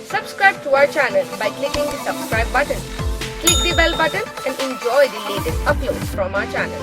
Subscribe to our channel by clicking the subscribe button. Click the bell button and enjoy the latest uploads from our channel.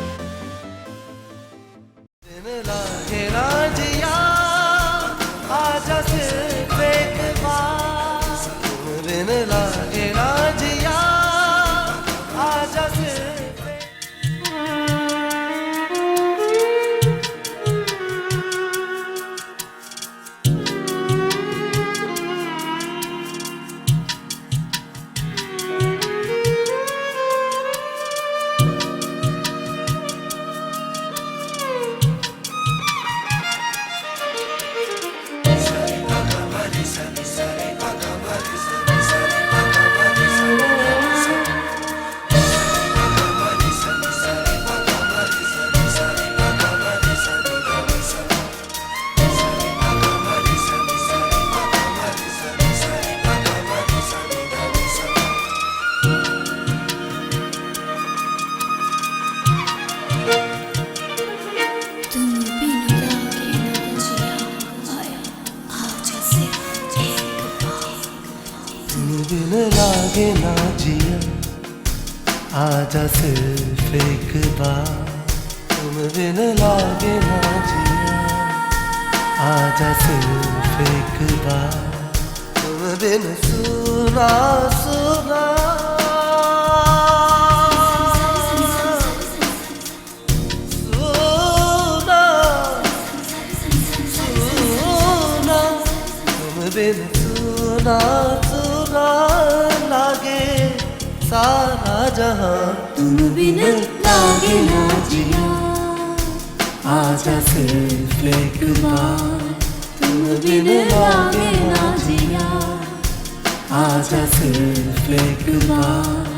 बिन लागे ना जिया आजा सिर्फ एक बार तुम बिन लागे ना जिया आजा सिर्फ एक बार तुम बिन सुना सुना सुना सुना तुम बिन सुना लागे सारा जहां तुम बिन लागे ना जिया आजा सिर्फ एक बार तुम बिन लागे ना जिया आजा सिर्फ एक बार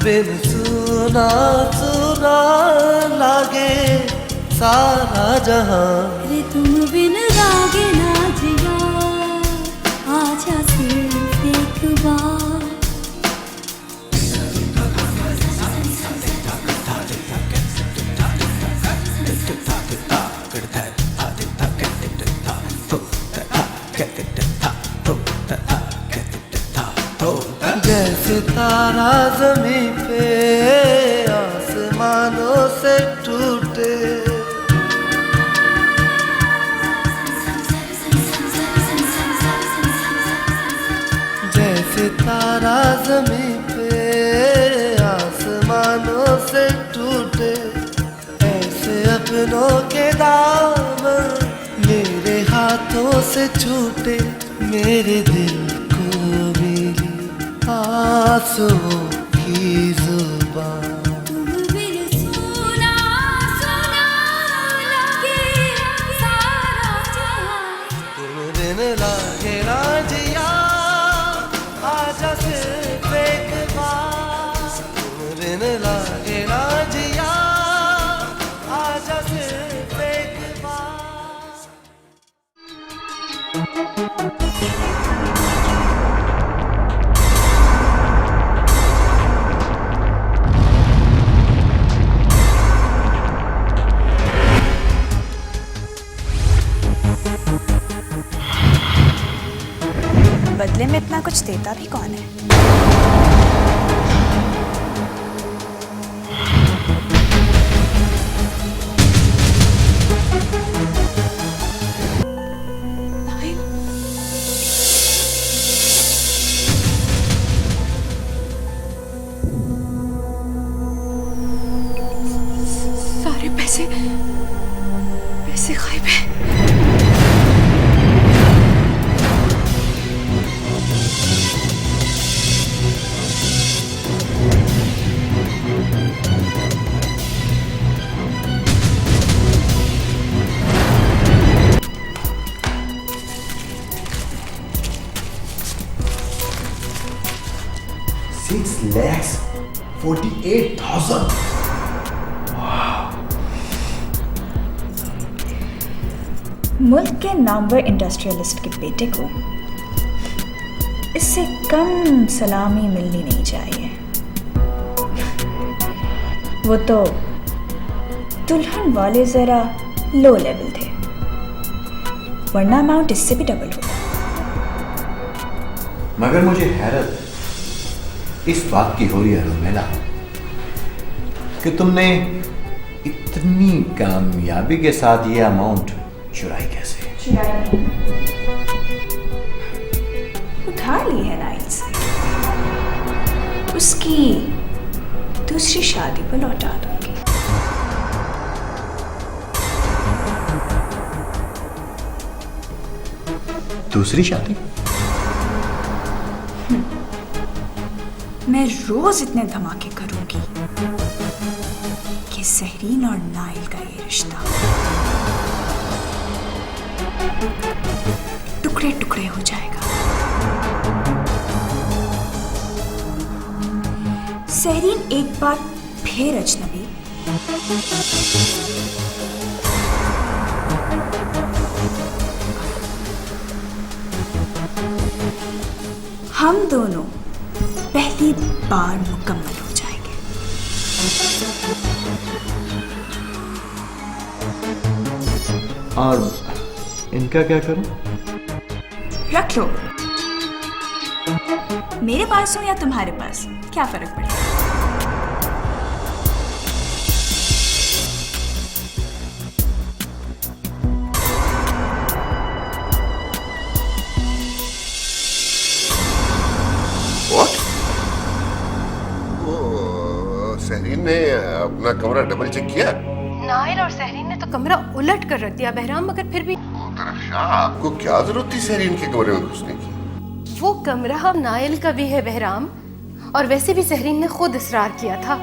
बिन सुना सुना लागे सारा जहां रे तुम बिन लागे ना जिया आजा सिर्फ एक बार जैसे तारा ज़मीं पे आसमानों से टूटे जैसे तारा ज़मीं पे आसमानों से टूटे ऐसे अपनों के दामन मेरे हाथों से छूटे मेरे दिल को मिली आंसुओं की जुबान तुम बिन सुना सुना लागे सारा जहां तुम बिन लागे ना जिया आजा सिर्फ एक बार तुम बिन लागे ना जिया आजा सिर्फ एक बार बदले में इतना कुछ देता भी कौन है? सारे पैसे गायब है। 6,48,000। मुल्क के नामवर इंडस्ट्रियलिस्ट के बेटे को इससे कम सलामी मिलनी नहीं चाहिए। वो तो दुल्हन वाले जरा लो लेवल थे, वरना अमाउंट इससे भी डबल होता। मगर मुझे हैरत इस बात की हो रही है रुमेला कि तुमने इतनी कामयाबी के साथ ये अमाउंट चुराई कैसे? उधार ली है नाइल से, उसकी दूसरी शादी पर लौटा दूंगी। दूसरी शादी? मैं रोज इतने धमाके करूंगी कि सहरीन और नाइल का ये रिश्ता टुकड़े टुकड़े हो जाएगा। सहरीन एक बार फिर अजनबी, हम दोनों पहली बार मुकम्मल हो जाएंगे। और इनका क्या करूं? रख लो, मेरे पास हो या तुम्हारे पास, क्या फर्क पड़ेगा? सहरीन ने अपना कमरा डबल चेक किया? नाइल और सहरीन ने तो कमरा उलट कर रख दिया बहराम, मगर फिर भी आपको क्या जरूरत थी सहरीन के कमरे में घुसने की? वो कमरा नाइल का भी है बहराम, और वैसे भी सहरीन ने खुद इसरार किया था।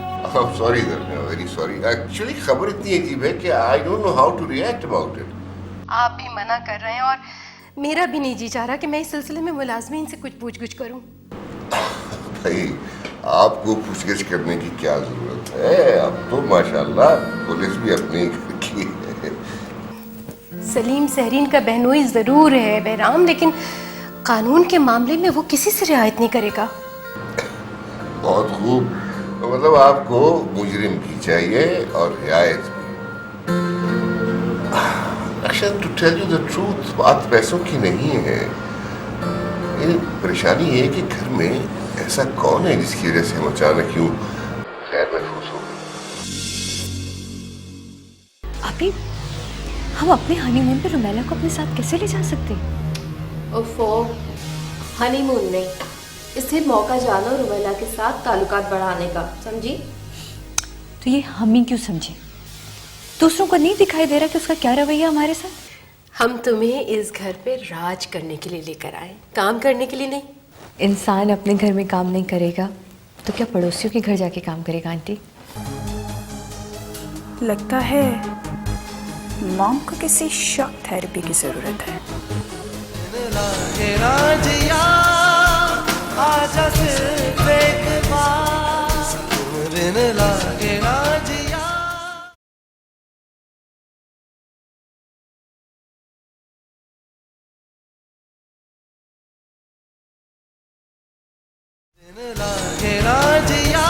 सॉरी वेरी सॉरी, एक्चुअली खबर इतनी अजीब है कि I don't know how to react about it. आप भी मना कर रहे हैं और मेरा भी नहीं जी चाह रहा कि मैं इस सिलसिले में मुलाजमीन से कुछ पूछ-गुछ करूं। भाई आपको पूछगिछ करने की क्या जरूरत है, अब तो माशाल्लाह पुलिस भी अपनी की है। सलीम सहरीन का बहनोई जरूर है बहराम, लेकिन कानून के मामले में वो किसी से रियायत नहीं करेगा। बहुत खूब, मतलब आपको मुजरिम भी चाहिए और रियायत भी। Actually to tell you the truth, बात पैसों की नहीं है। ये परेशानी है कि घर में ऐसा कौन है जिसकी वजह से हम अचानक यूं खैर महसूस हो गए। अभी हम अपने हनीमून पे रुमेला को अपने साथ कैसे ले जा सकते? ओफो, हनीमून नहीं, इसे मौका जानो रुमेला के साथ ताल्लुकात बढ़ाने का, समझी? तो ये हम ही क्यों समझे? दूसरों को नहीं दिखाई दे रहा कि उसका क्या रवैया हमारे साथ? हम तुम्हें इस घर पे राज करने के लिए लेकर आए, काम करने के लिए नहीं। इंसान अपने घर में काम नहीं करेगा तो क्या पड़ोसियों के घर जाके काम करेगा आंटी? लगता है मॉम को किसी शॉक थेरेपी की जरूरत है। लागे राजिया आजा सिर्फ एक बार, तुम बिन लागे राजिया। लागे राजिया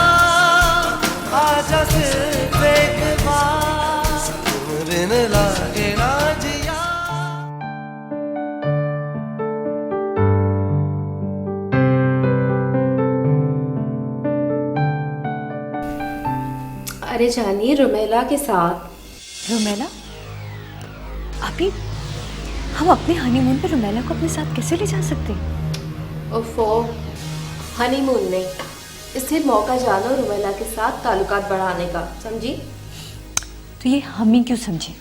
आजा सिर्फ एक बार, तुम बिन लागे राजिया। अरे जानिए रुमेला के साथ। रुमेला? अभी हम अपने हनीमून पे रुमेला को अपने साथ कैसे ले जा सकते? ओफो, हनीमून नहीं, इसे मौका जानो रुमेला के साथ ताल्लुकात बढ़ाने का, समझी? तो ये हम ही क्यों समझे?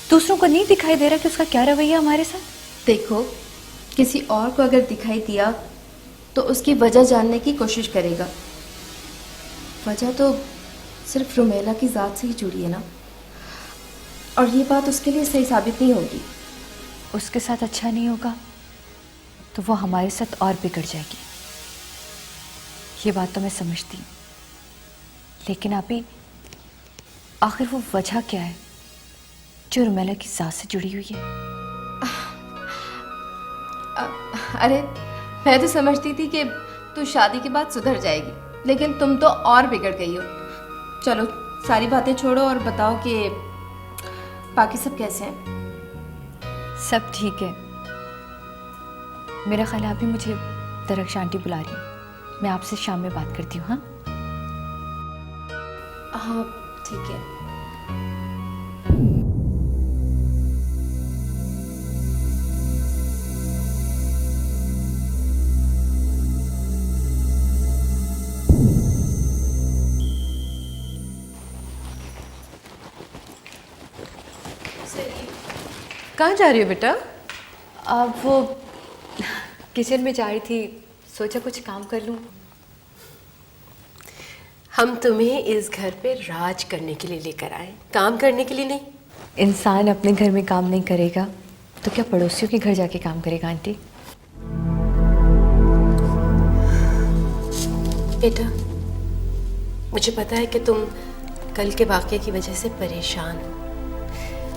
दूसरों को नहीं दिखाई दे रहा कि उसका क्या रवैया हमारे साथ? देखो, किसी और को अगर दिखाई दिया तो उसकी वजह जानने की कोशिश करेगा। वजह तो सिर्फ रुमेला की ज़ात से ही जुड़ी है ना, और ये बात उसके लिए सही साबित नहीं होगी। उसके साथ अच्छा नहीं होगा तो वो हमारे साथ और बिगड़ जाएगी। ये बात तो मैं समझती हूँ, लेकिन अभी आखिर वो वजह क्या है जो रुमेला की सास से जुड़ी हुई है? अरे मैं तो समझती थी कि तू शादी के बाद सुधर जाएगी, लेकिन तुम तो और बिगड़ गई हो। चलो सारी बातें छोड़ो और बताओ कि बाकी सब कैसे हैं? सब ठीक है। मेरा ख्याल है अभी मुझे दरख्श आंटी बुला रही है, मैं आपसे शाम में बात करती हूँ। हाँ हाँ ठीक है। कहाँ जा रही हो बेटा? अब वो किचन में जा रही थी, सोचा कुछ काम कर लूँ। हम तुम्हें इस घर पे राज करने के लिए लेकर आए, काम करने के लिए नहीं। इंसान अपने घर में काम नहीं करेगा तो क्या पड़ोसियों के घर जाके काम करेगा आंटी? बेटा, मुझे पता है कि तुम कल के वाक़ये की वजह से परेशान हो,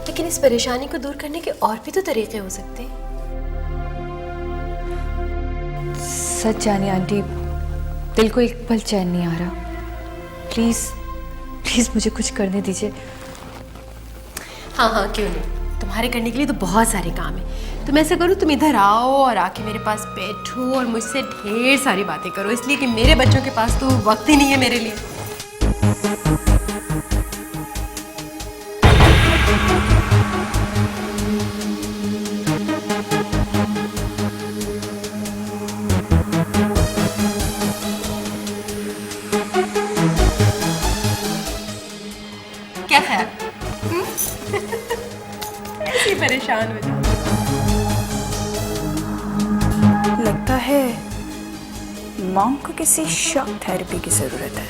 लेकिन इस परेशानी को दूर करने के और भी तो तरीके हो सकते हैं। सच जानिए आंटी, दिल को एक पल चैन नहीं आ रहा। प्लीज़ प्लीज़ मुझे कुछ करने दीजिए। हाँ हाँ, क्यों नहीं, तुम्हारे करने के लिए तो बहुत सारे काम है। तुम ऐसा करो, तुम इधर आओ और आके मेरे पास बैठो और मुझसे ढेर सारी बातें करो, इसलिए कि मेरे बच्चों के पास तो वक्त ही नहीं है मेरे लिए। क्या ख्याल? ऐसे ही परेशान हो जाओ। लगता है मॉम को किसी शॉक थेरेपी की जरूरत है।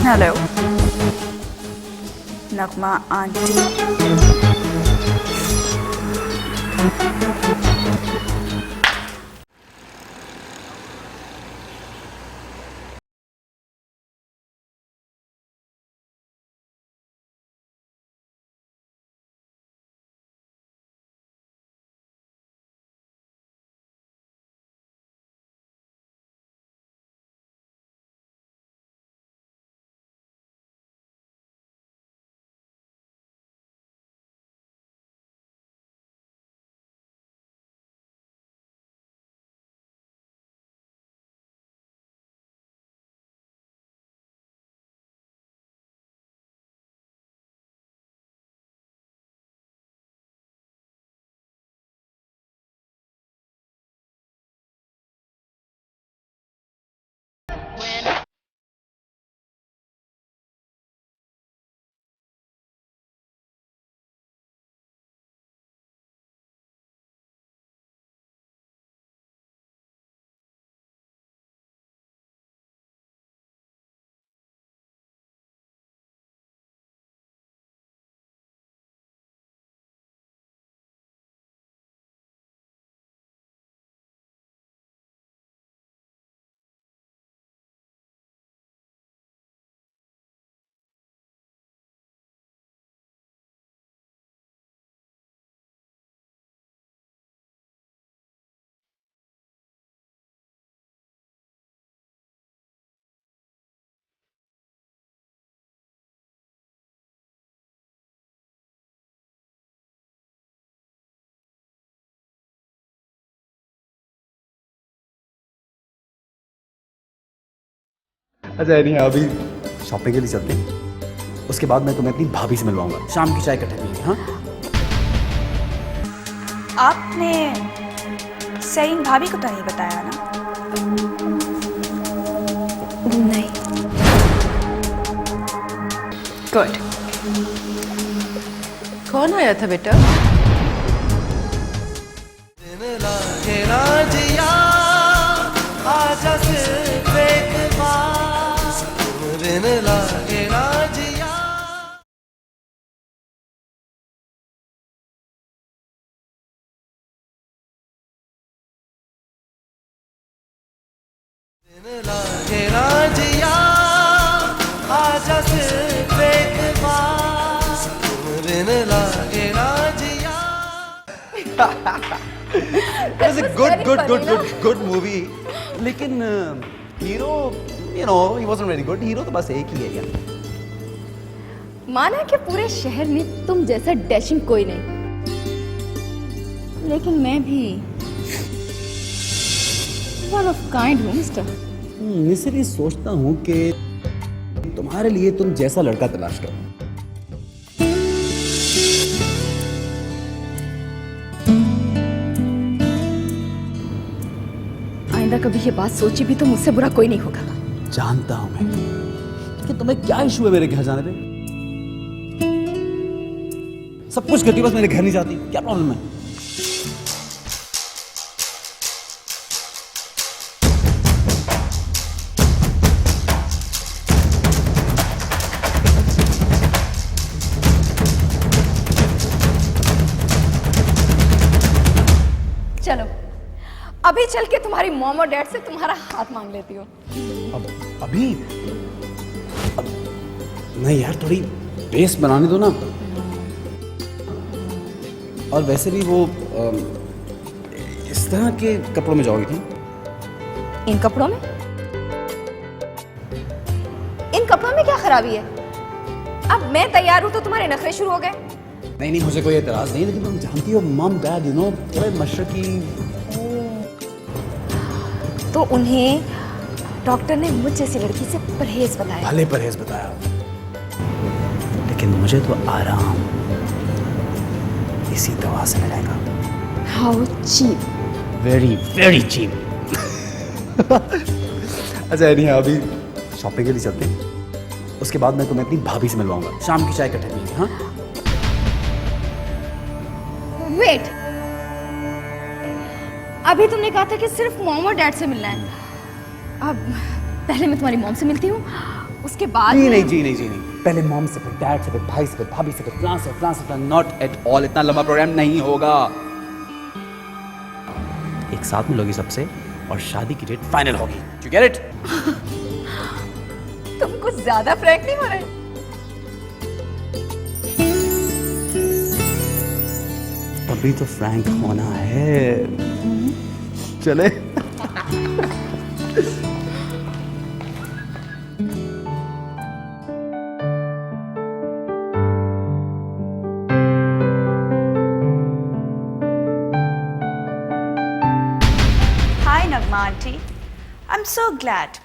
हेलो नगमा आंटी। अच्छा नहीं, अभी शॉपिंग के लिए चलते हैं, उसके बाद मैं तुम्हें अपनी भाभी से मिलवाऊंगा, शाम की चाय इकट्ठे पियेंगे। हाँ आपने सईन भाभी को तो नहीं बताया ना? नहीं। गुड। कौन आया था बेटा? दिन लागे ना जिया, आजा सिर्फ एक बार, दिन लागे ना गुड मूवी, लेकिन hero he wasn't very good. Hero तो बस एक ही है यार। माना कि पूरे शहर में तुम जैसा डैशिंग कोई नहीं, लेकिन मैं भी वन ऑफ काइंड हूँ मिस्टर। मैं सिर्फ ये सोचता हूँ कि तुम्हारे लिए तुम जैसा लड़का तलाश करो। आइंदा कभी ये बात सोची भी तो मुझसे बुरा कोई नहीं होगा। जानता हूं मैं कि तुम्हें क्या इशू है मेरे घर जाने पे। सब कुछ करती बस मेरे घर नहीं जाती, क्या प्रॉब्लम है? चलो अभी चल के तुम्हारी मॉम और डैड से तुम्हारा हाथ मांग लेती हूँ। अभी नहीं यार, थोड़ी बेस बनाने दो ना। और वैसे भी वो इस तरह के कपड़ों में जाओगी तुम? इन कपड़ों में? इन कपड़ों में क्या खराबी है? अब मैं तैयार हूं तो तुम्हारे नखरे शुरू हो गए। नहीं नहीं, मुझे कोई एतराज नहीं, लेकिन तुम जानती हो मॉम डैड थोड़े मशरकी। तो उन्हें डॉक्टर ने मुझ जैसी लड़की से परहेज बताया। भले परहेज बताया, लेकिन मुझे तो आराम इसी दवा से मिलेगा। How cheap. Very very cheap. अच्छा नहीं, अभी शॉपिंग के लिए चलते हैं, उसके बाद मैं तुम्हें अपनी भाभी से मिलवाऊंगा। शाम की चाय इकट्ठे पीएंगे। हाँ वेट, अभी तुमने कहा था कि सिर्फ मॉम और डैड से मिलना है। अब पहले मैं तुम्हारी मॉम से मिलती हूँ, उसके बाद नहीं जी नहीं, पहले मॉम से, फिर डैड से, फिर भाई से, फिर भाभी से, फिर फ्लान से। नॉट एट ऑल, इतना लंबा प्रोग्राम नहीं होगा। एक साथ मिलोगी सबसे और शादी की डेट फाइनल होगी। You get it? तुम कुछ ज्यादा फ्रैंक नहीं हो रहे? अभी तो फ्रैंक होना है। चले। Hi Nagma aunty, I am so glad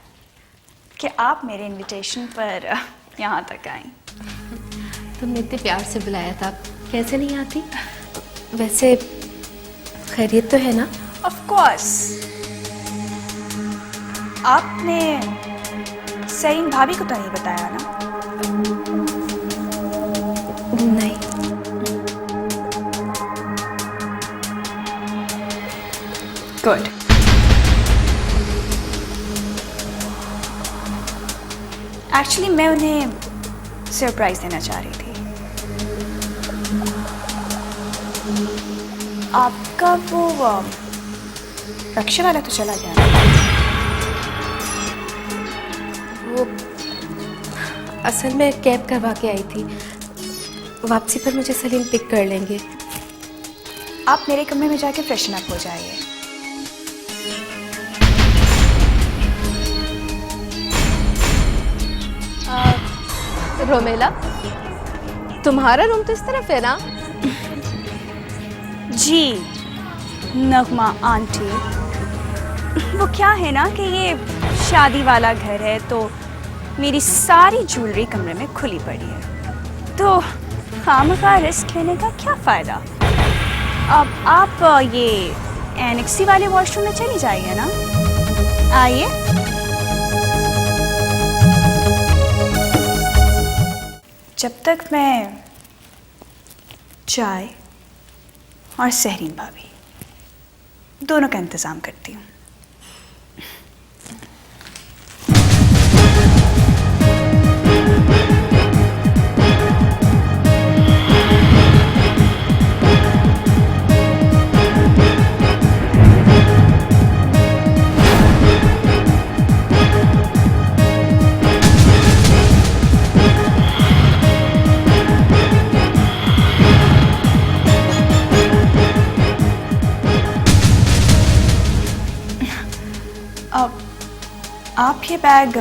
कि आप मेरे इनविटेशन पर यहाँ तक आई। तुमने इतने प्यार से बुलाया था, कैसे नहीं आती? वैसे खैरियत तो है ना? Of course. आपने सरीन भाभी को तो नहीं बताया ना? नहीं। गुड। एक्चुअली मैं उन्हें सरप्राइज देना चाह रही थी। आपका वो रक्षा वाला तो चला गया ना? वो असल में कैब करवा के आई थी, वापसी पर मुझे सलीम पिक कर लेंगे। आप मेरे कमरे में जाके फ्रेशन अप हो जाइए। रोमेला, तुम्हारा रूम तो इस तरफ है ना? जी नगमा आंटी, वो क्या है ना कि ये शादी वाला घर है, तो मेरी सारी ज्वेलरी कमरे में खुली पड़ी है, तो खामखा रिस्क लेने का क्या फ़ायदा। अब आप ये एनेक्सी वाले वॉशरूम में चली जाइए ना। आइए। जब तक मैं चाय और सहरीन भाभी दोनों का इंतज़ाम करती हूँ। ये बैग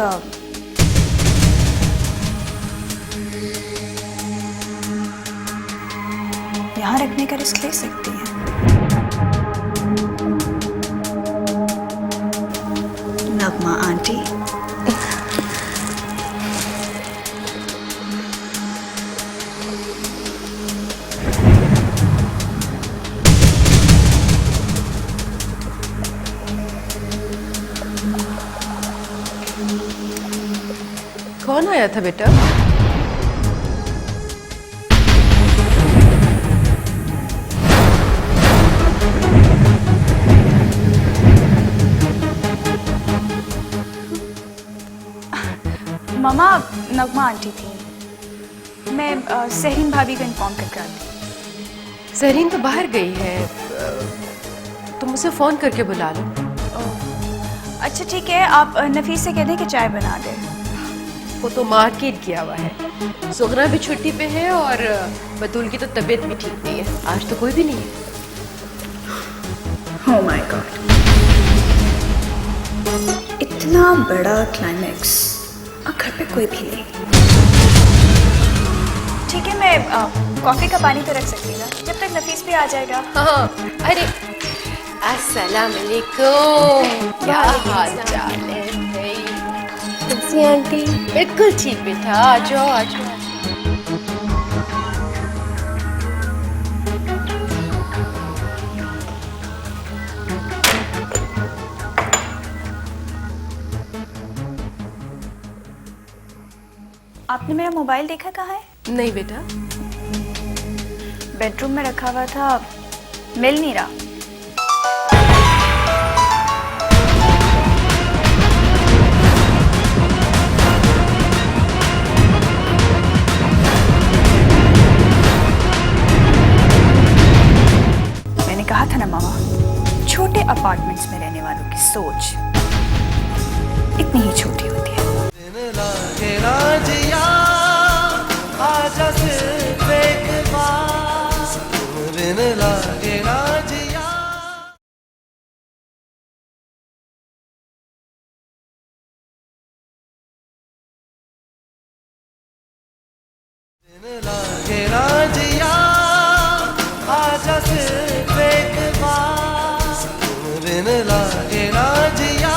यहाँ रखने का रिस्क ले सकती हैं। नगमा आंटी, कौन आया था बेटा? मामा नगमा आंटी थी। मैं सहरीन भाभी को इन्फॉर्म करके आती। सहरीन तो बाहर गई है, तुम उसे फोन करके बुला लो। अच्छा ठीक है, आप नफीस से कह दें कि चाय बना दे। वो तो मार्केट गया हुआ है, सुगना भी छुट्टी पे है और बतूल की तो तबीयत भी ठीक नहीं है। आज तो कोई भी नहीं है। Oh my God! इतना बड़ा क्लाइमैक्स और घर पे कोई भी नहीं। ठीक है, मैं कॉफी का पानी तो रख सकती हूँ ना, जब तक नफीस भी आ जाएगा। हाँ, अरे अस्सलाम वालेकुम, क्या हाल चाल है भाई? कैसी आंटी? बिल्कुल ठीक बेटा, आ जाओ आ जाओ। आपने मेरा मोबाइल देखा कहाँ है? नहीं बेटा। बेडरूम में रखा हुआ था, मिल नहीं रहा। मैंने कहा था ना मामा, छोटे अपार्टमेंट्स में रहने वालों की सोच इतनी ही छोटी होती है। आजा सिर्फ एक बार, दिन लागे ना जिया। दिन लागे ना जिया, आजा सिर्फ एक बार, दिन लागे ना जिया।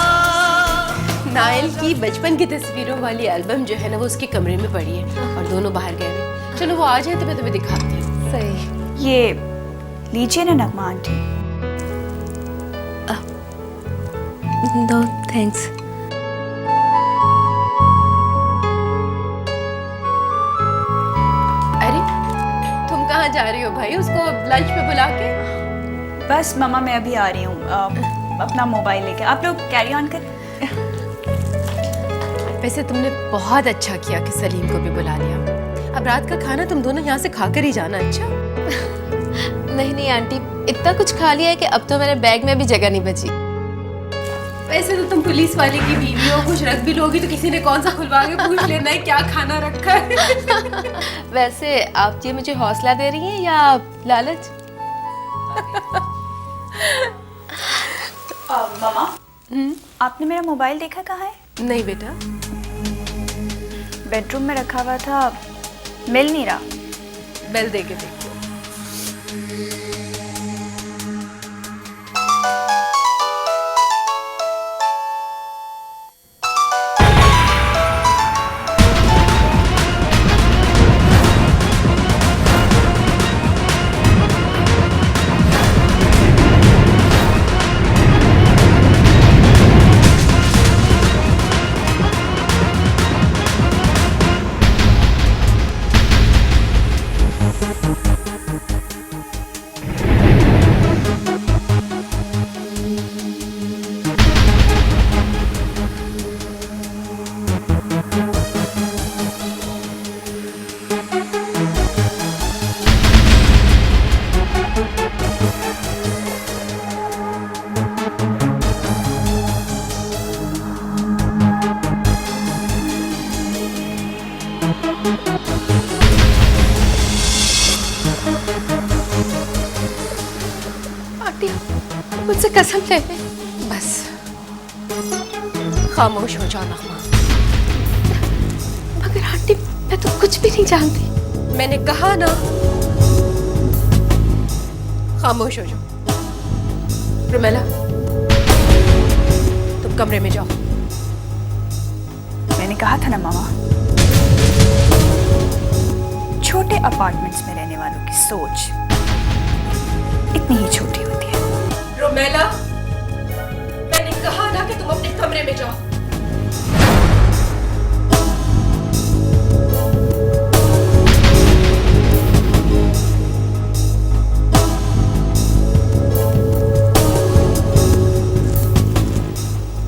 नाइल की बचपन की तस्वीरों वाली एल्बम जो है ना, वो उसके कमरे में पड़ी है और दोनों बाहर गए हैं। चलो वो आ जाए तो मैं तुम्हें दिखाती हूँ। सही। ये लीजिए ना नगमा आंटी। No thanks. अरे तुम कहाँ जा रही हो भाई, उसको लंच पे बुला के? बस मामा मैं अभी आ रही हूँ, अपना मोबाइल लेके। आप लोग कैरी ऑन कर। वैसे तुमने बहुत अच्छा किया कि सलीम को भी बुला लिया। अब रात का खाना तुम दोनों यहाँ से खाकर ही जाना। अच्छा? नहीं नहीं आंटी, इतना कुछ खा लिया है कि अब तो मेरे बैग में भी जगह नहीं बची। वैसे तो तुम पुलिस वाले की बीवी हो, कुछ रख भी लोगी तो किसी ने कौन सा खुलवा के पूछ लेना है क्या खाना रखा है। वैसे आप ये मुझे हौसला दे रही हैं या लालच? मामा आपने मेरा मोबाइल देखा कहाँ है? नहीं बेटा। बेडरूम में रखा हुआ था, मिल नहीं रहा। बेल दे के देखो। आंटी मुझसे कसम ले ले। बस खामोश हो जाओ नगमा। मगर आंटी मैं तो कुछ भी नहीं जानती। मैंने कहा ना, खामोश हो जाओ। रुमेला, तुम कमरे में जाओ। मैंने कहा था ना मामा, छोटे अपार्टमेंट्स में रहने वालों की सोच इतनी ही छोटी होती है। रुमेला, मैंने कहा ना कि तुम अपने कमरे में जाओ।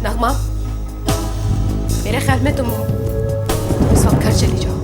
नगमा, मेरे ख्याल में तुम इस वक्त घर चली जाओ।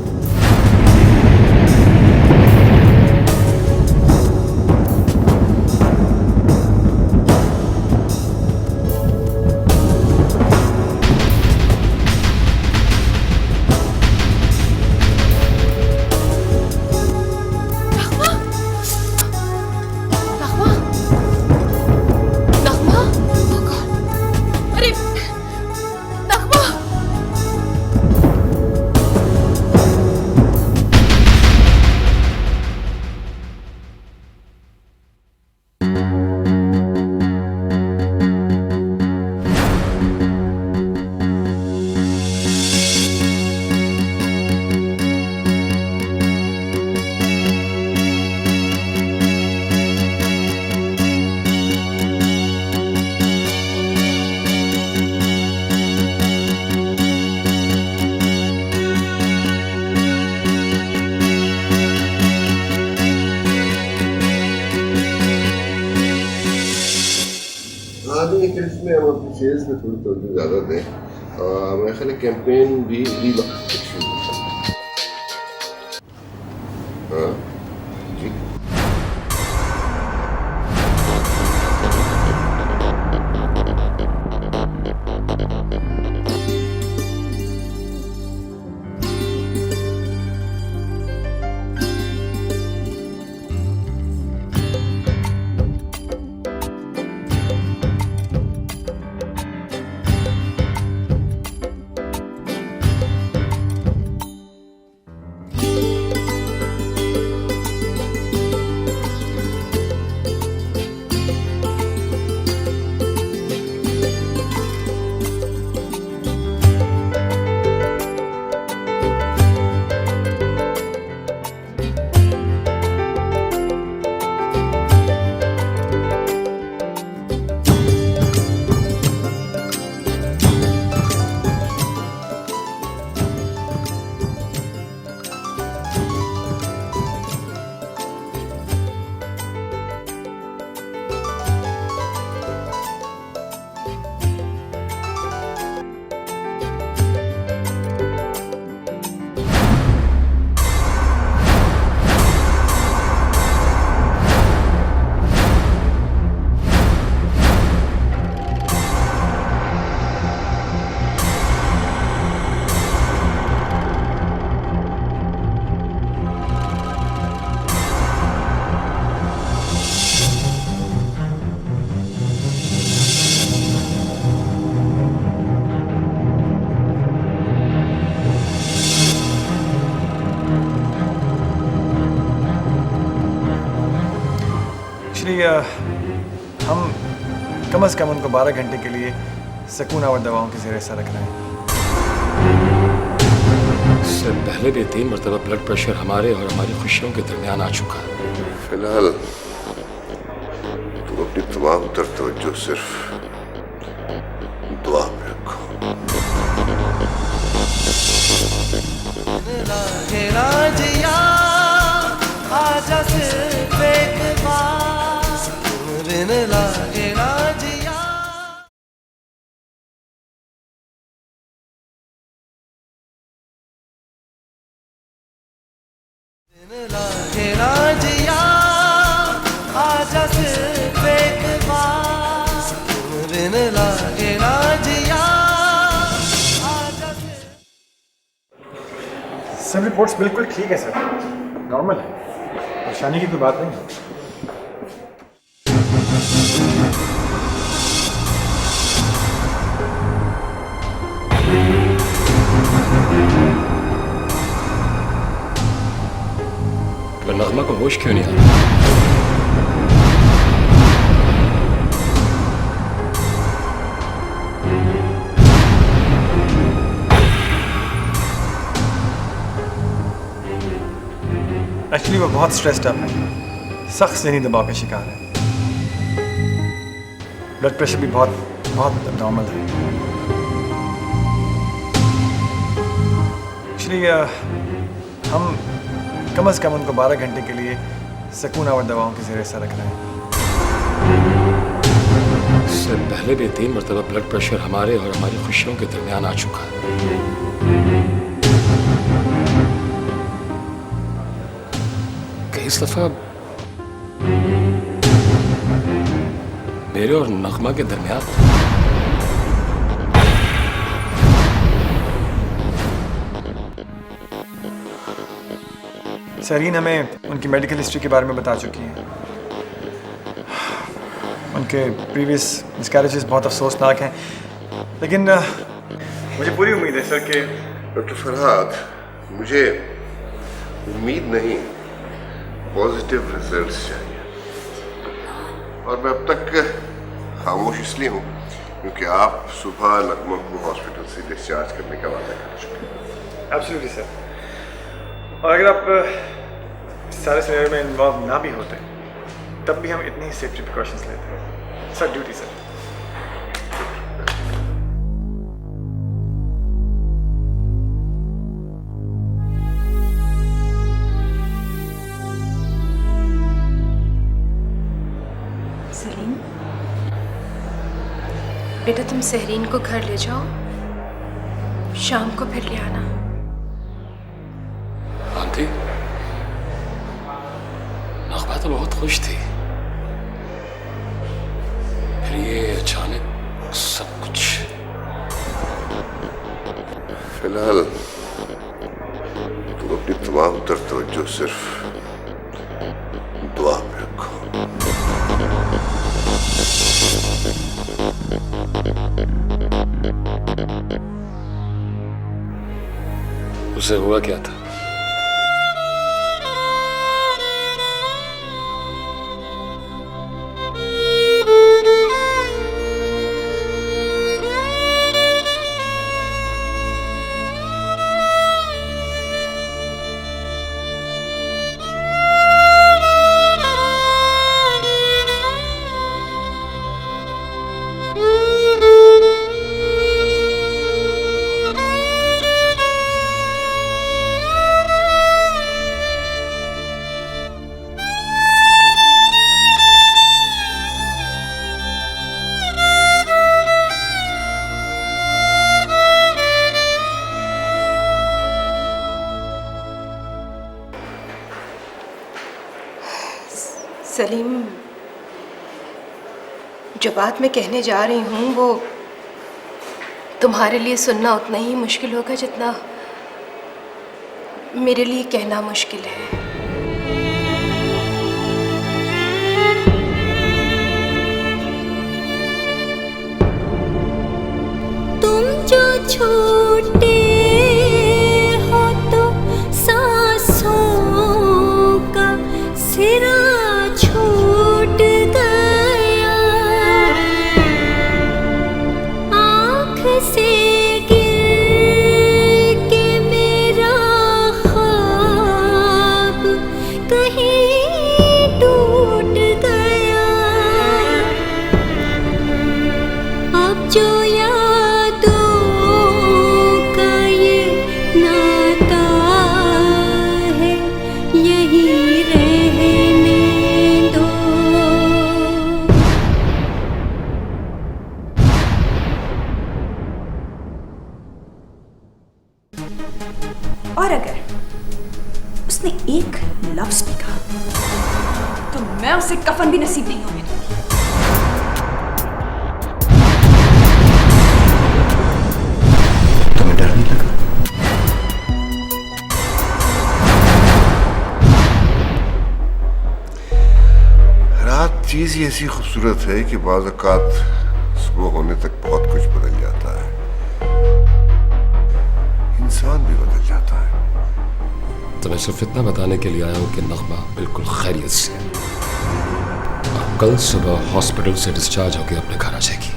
इसमें हम अपनी सेल्स में थोड़ी तवज्जो ज़्यादा दें। मेरा ख्याल है कैंपेन भी हाँ जी। हम कम से कम उनको 12 घंटे के लिए सकून आवर दवाओं के ज़रिए से रख रहे हैं। इससे पहले भी 3 मरतबा ब्लड प्रेशर हमारे और हमारी खुशियों के दरमियान आ चुका है। फिलहाल तुम अपनी तमाम तर तवज्जो सिर्फ दुआ में रखो। लागे राजिया आजा सिर्फ एक बार, तुम बिन लागे राजिया। बिन लागे राजिया आजा सिर्फ एक बार, तुम बिन लागे राजिया आजा सिर्फ। सब रिपोर्ट्स बिल्कुल ठीक है सर, नॉर्मल है, परेशानी की कोई बात नहीं है। पर नगमा को होश क्यों नहीं आ रहा? एक्चुअली वो बहुत स्ट्रेस्ड अप है, सख्त ज़हनी दबाव का शिकार है। ब्लड प्रेशर भी बहुत नॉर्मल है। एक्चुअली हम कम से कम उनको 12 घंटे के लिए सकून आवर दवाओं के ज़रिए से रख रहे हैं। इससे पहले भी 3 मरतबा ब्लड प्रेशर हमारे और हमारी खुशियों के दरमियान आ चुका है। इस दफा मेरे और नगमा के दरमियान सहरीन हमें उनकी मेडिकल हिस्ट्री के बारे में बता चुकी है। उनके प्रीवियस मिसकैरेजेस बहुत अफसोसनाक हैं, लेकिन मुझे पूरी उम्मीद है सर कि डॉक्टर फरहाद, मुझे उम्मीद नहीं, पॉजिटिव रिजल्ट्स चाहिए। और मैं अब तक खामोश इसलिए हूँ क्योंकि आप सुबह नगमा को हॉस्पिटल से डिस्चार्ज करने का वादा कर चुके हैं। Absolutely sir. और अगर आप इस सारे सिनेरियो में इन्वॉल्व ना भी होते तब भी हम इतनी ही सेफ्टी प्रिकॉशंस लेते हैं सर। Duty sir. सलीम, बेटा तुम सहरीन को घर ले जाओ, शाम को फिर ले आना। आंटी, नगमा तो बहुत खुश थी, फिर ये अचानक सब कुछ। फिलहाल तुम अपनी तमाम तवज्जो सिर्फ दुआ में रखो। उसे हुआ क्या था? सलीम, जो बात मैं कहने जा रही हूँ वो तुम्हारे लिए सुनना उतना ही मुश्किल होगा जितना मेरे लिए कहना मुश्किल है। तुम जो छूटे हो तो सांसों का सिरा छूट गया, आँख से गिर के मेरा ख्वाब कहीं टूट गया। अब जो यादों का ये नाता है यही रहने दो। और अगर उसने एक लफ्ज भी कहा तो मैं उसे कफन भी नसीब नहीं होने दूंगी। तुम्हें डर नहीं लगा? रात चीज ही ऐसी खूबसूरत है कि बाज़ औक़ात सुबह होने तक बहुत कुछ बदल जाता है। इंसान भी बदल जाता है। तो मैं सिर्फ इतना बताने के लिए आया हूँ कि नगमा बिल्कुल खैरियत से है। और कल सुबह हॉस्पिटल से डिस्चार्ज होकर अपने घर आ जाएगी।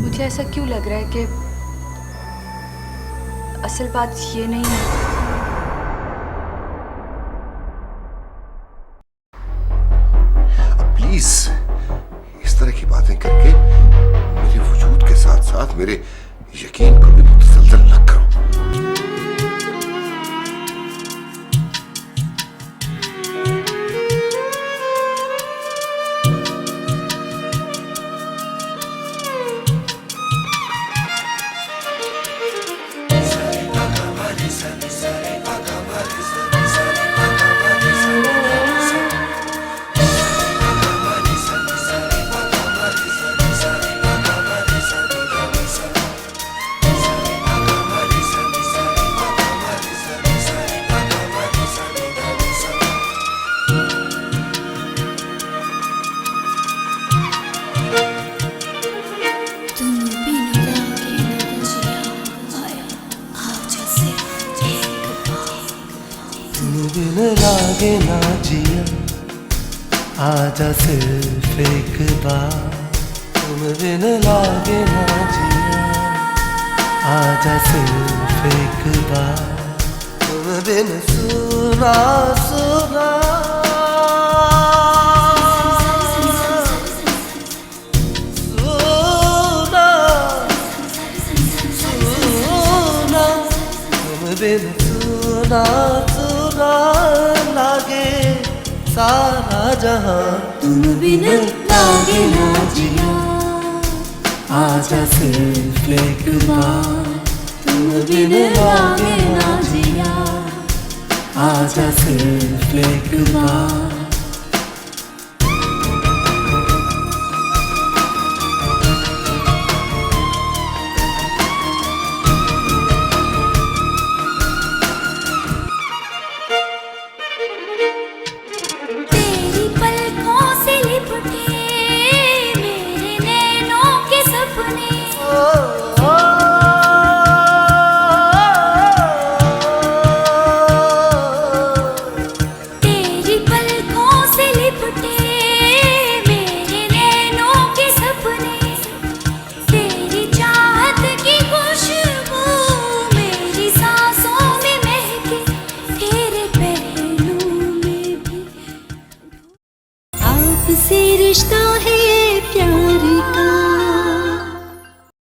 मुझे ऐसा क्यों लग रहा है कि असल बात ये नहीं है। प्लीज इस तरह की बातें करके मेरे वजूद के साथ साथ मेरे यकीन को भी मुतसलसल न करो। बिन लागे ना जिया आजा सिर्फ एक बार, तुम बिन लागे ना जिया आजा सिर्फ एक बार, तुम बिन सुना सुना सुना सुना, तुम बिन सुना लागे सारा जहां, तुम बिन लागे ना जिया आजा सिर्फ एक बार, तुम बिन लागे ना जिया आजा सिर्फ एक बार।